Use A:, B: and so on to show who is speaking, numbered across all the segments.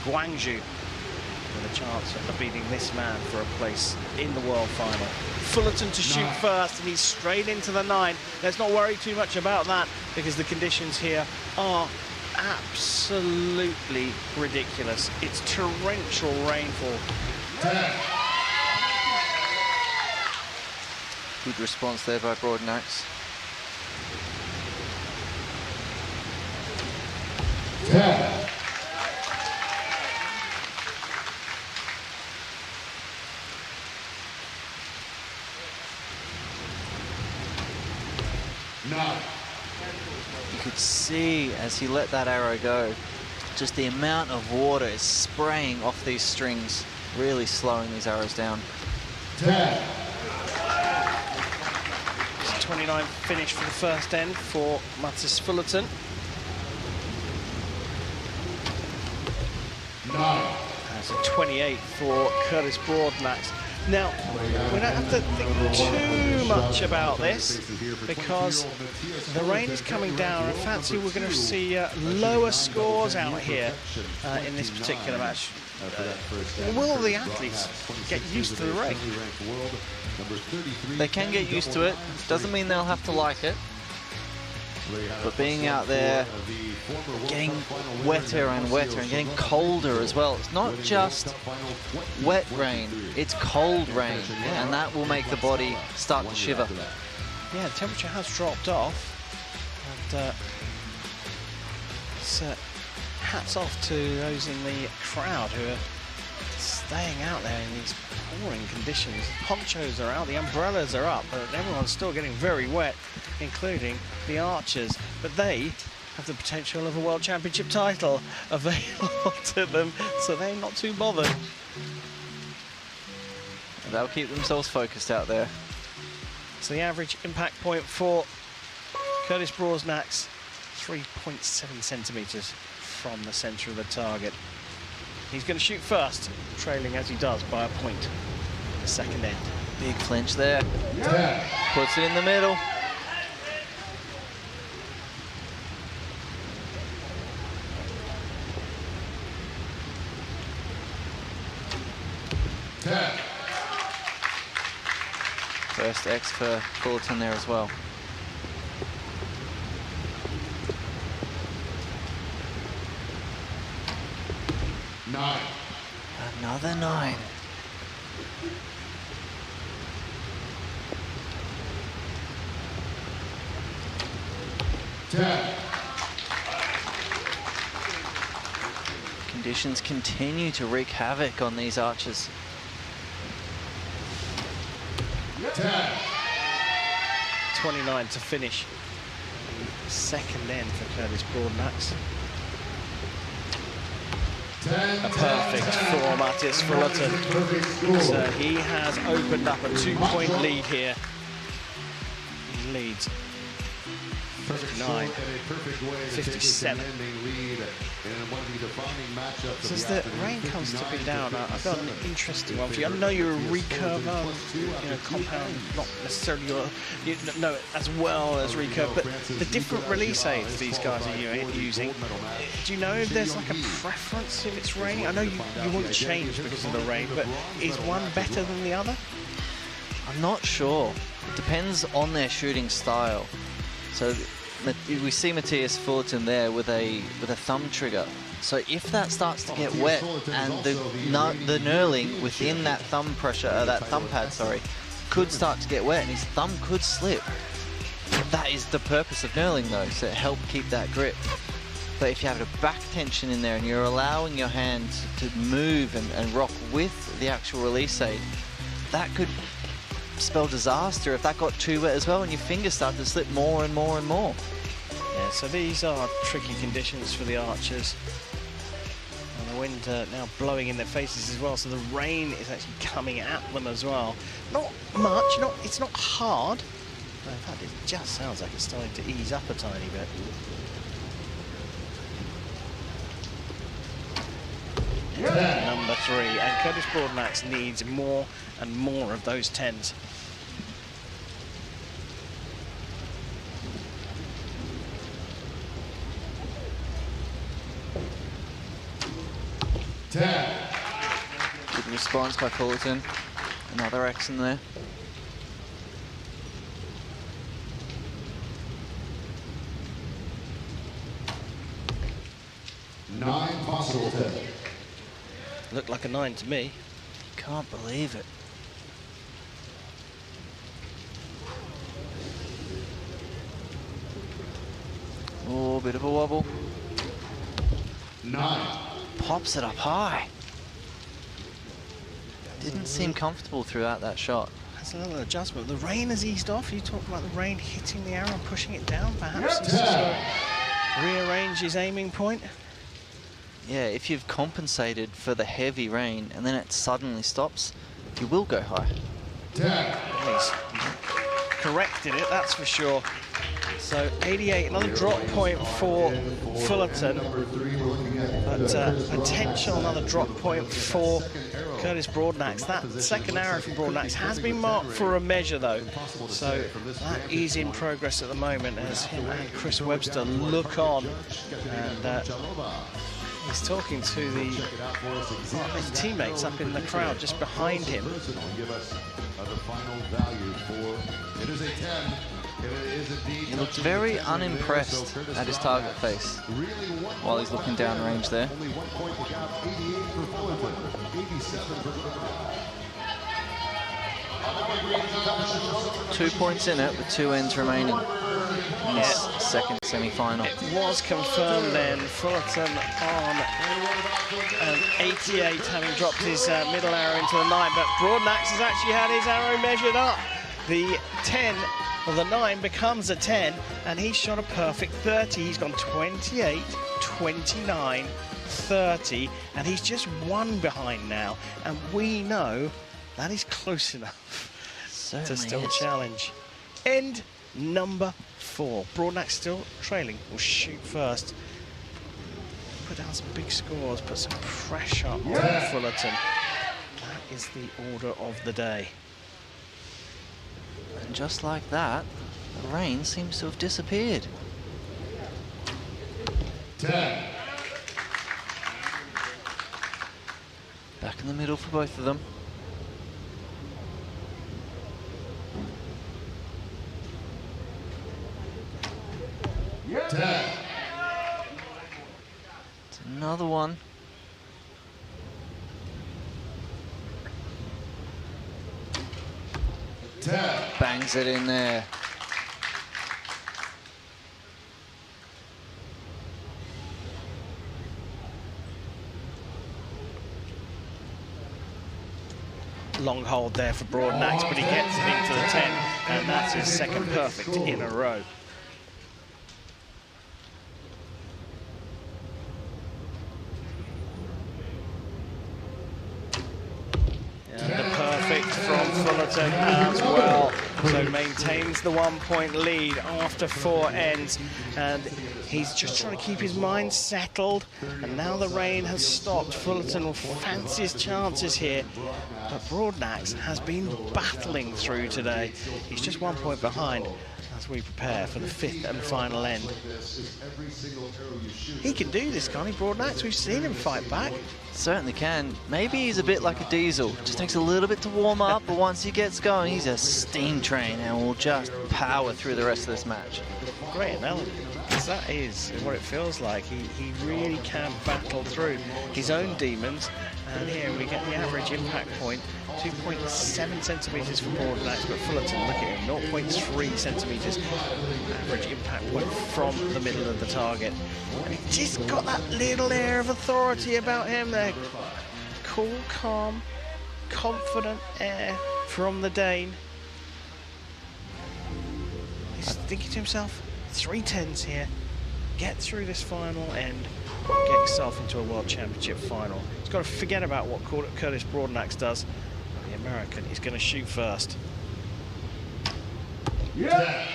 A: Guangzhou with a chance of beating this man for a place in the world final. Fullerton to shoot first, and he's straight into the 9. Let's not worry too much about that because the conditions here are absolutely ridiculous. It's torrential rainfall.
B: Good response there by Broadnax.
C: 10.
B: You could see as he let that arrow go, just the amount of water is spraying off these strings, really slowing these arrows down.
C: 10.
A: 29 finish for the first end for Mathias Fullerton.
C: 9.
A: That's a 28 for CURTIS BROADNAX. Now, we don't have to think too much about this because the rain is coming down. I fancy we're going to see lower scores out here in this particular match. Will the athletes get used to the rain?
B: They can get used to it. Doesn't mean they'll have to like it. But being out there, getting wetter and wetter and getting colder as well. It's not just wet rain, it's cold rain. And that will make the body start to shiver.
A: Yeah, the temperature has dropped off. And hats off to those in the crowd who are staying out there in these pouring conditions. Ponchos are out, the umbrellas are up, but everyone's still getting very wet, including the archers. But they have the potential of a World Championship title available to them, so they're not too bothered.
B: They'll keep themselves focused out there.
A: So the average impact point for CURTIS BROADNAX, 3.7 centimetres from the centre of the target. He's going to shoot first, trailing as he does by a point in the second end.
B: Big flinch there. Puts it in the middle. First X for Fullerton there as well. Another 9. Conditions continue to wreak havoc on these archers.
A: 29 to finish. Second end for CURTIS BROADNAX. A perfect for Mathias Fullerton. So he has opened up a 2-point lead here. He leads 59, 57. So as the rain comes tipping down, I've got an interesting one for you. I know you're a recurve, compound, not necessarily know it as well as recurve, but the different release aids these guys are using, do you know if there's like a preference if it's raining? I know you won't change because of the rain, but is one better than the other?
B: I'm not sure. It depends on their shooting style. So we see Mathias Fullerton there with a thumb trigger. So if that starts to get wet and the knurling within that thumb pad, could start to get wet and his thumb could slip. That is the purpose of knurling though, so it helps keep that grip. But if you have a back tension in there and you're allowing your hand to move and rock with the actual release aid, that could spell disaster if that got too wet as well and your fingers start to slip more and more and more.
A: Yeah, so these are tricky conditions for the archers. And the wind now blowing in their faces as well, so the rain is actually coming at them as well. Not much, it's not hard. In fact, it just sounds like it's starting to ease up a tiny bit. Number 3, and CURTIS BROADNAX needs more and more of those 10s.
C: 10.
B: Good response by Fullerton. Another X in there.
C: Nine possible 10.
A: Looked like a 9 to me.
B: Can't believe it. Oh, bit of a wobble.
C: 9.
B: Pops it up high. Didn't seem comfortable throughout that shot.
A: That's a little adjustment. The rain has eased off. You talked about the rain hitting the arrow and pushing it down, perhaps.
C: Yep.
A: Just to rearrange his aiming point.
B: Yeah, if you've compensated for the heavy rain and then it suddenly stops, you will go high.
C: 10.
A: He's corrected it, that's for sure. So 88, another drop point for Fullerton, but potential another drop point for CURTIS BROADNAX. That second arrow from BROADNAX has been marked for a measure though, so that is in progress at the moment as him and Chris Webster look on, and he's talking to his teammates up in the crowd just behind him.
B: He looks very unimpressed at his target face while he's looking downrange there. 2 points in it with 2 ends remaining in this second semi-final.
A: It was confirmed then, Fullerton on an 88, having dropped his middle arrow into the 9, but BROADNAX has actually had his arrow measured up. The 10, or the 9 becomes a 10, and he's shot a perfect 30. He's gone 28, 29, 30, and he's just 1 behind now, and we know that is close enough to still challenge. End number 4. BROADNAX still trailing. Will shoot first. Put down some big scores, put some pressure on Fullerton. That is the order of the day.
B: And just like that, the rain seems to have disappeared.
C: 10.
B: Back in the middle for both of them. It's another one. Bangs it in there.
A: Long hold there for BROADNAX, but he gets it into the 10, and that's his second perfect in a row. From Fullerton as well, so maintains the 1-point lead after 4 ends, and he's just trying to keep his mind settled, and now the rain has stopped. Fullerton will fancy his chances here, but BROADNAX has been battling through today. He's just 1 point behind as we prepare for the 5th and final end. He can do this, can't he, BROADNAX? We've seen him fight back.
B: Certainly can. Maybe he's a bit like a diesel. Just takes a little bit to warm up, but once he gets going, he's a steam train and will just power through the rest of this match.
A: Great analogy. That is what it feels like. He really can battle through his own demons. And here we get the average impact point, 2.7 centimetres for BROADNAX, but Fullerton, look at him, 0.3 centimetres average impact point from the middle of the target. And he's just got that little air of authority about him there. Cool, calm, confident air from the Dane. He's thinking to himself, 3 10s here, get through this final end, get yourself into a World Championship final. He's got to forget about what CURTIS BROADNAX does. The American is going to shoot first.
C: Yeah.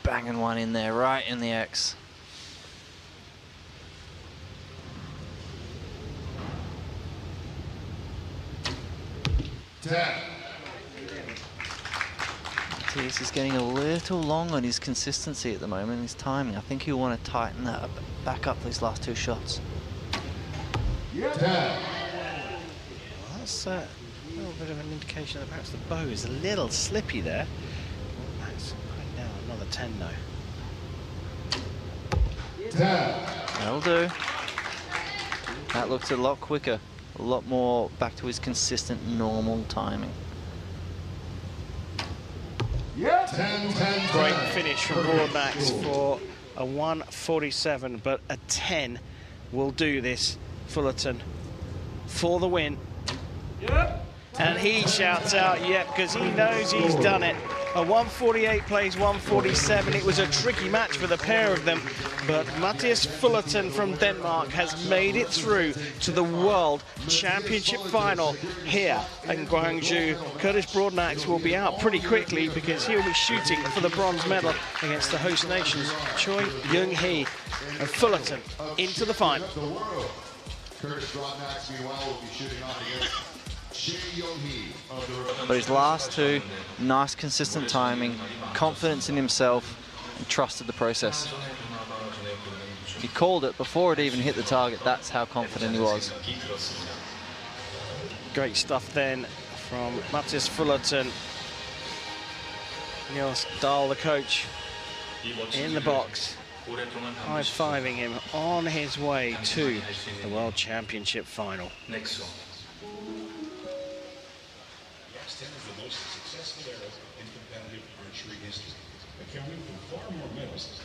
B: Banging one in there, right in the X. Mathias is getting a little long on his consistency at the moment, his timing. I think he'll want to tighten that back up for his last 2 shots.
C: 10.
A: Well, that's a little bit of an indication that perhaps the bow is a little slippy there. That's putting down another 10 though.
C: 10.
B: That'll do. That looked a lot quicker, a lot more back to his consistent, normal timing.
C: 10, 10,
A: Great
C: 10.
A: finish from Broadnax for a 147, but a 10 will do this. Fullerton for the win. And he shouts out, yep, because he knows he's done it. A 148 plays 147. It was a tricky match for the pair of them, but Mathias Fullerton from Denmark has made it through to the World Championship final here in Guangzhou. Curtis Broadnax will be out pretty quickly because he'll be shooting for the bronze medal against the host nations, Choi Young-hee and Fullerton into the final.
C: Curtis Broadnax, meanwhile, will be shooting off against
B: But his last two, nice consistent timing, confidence in himself, and trusted the process. He called it before it even hit the target. That's how confident he was.
A: Great stuff then from Mathias Fullerton. Niels Dahl, the coach, in the box, high-fiving him on his way to the World Championship final.
D: Next one.
E: Yes, 10 is the most successful era in competitive archery history, accounting for far more medals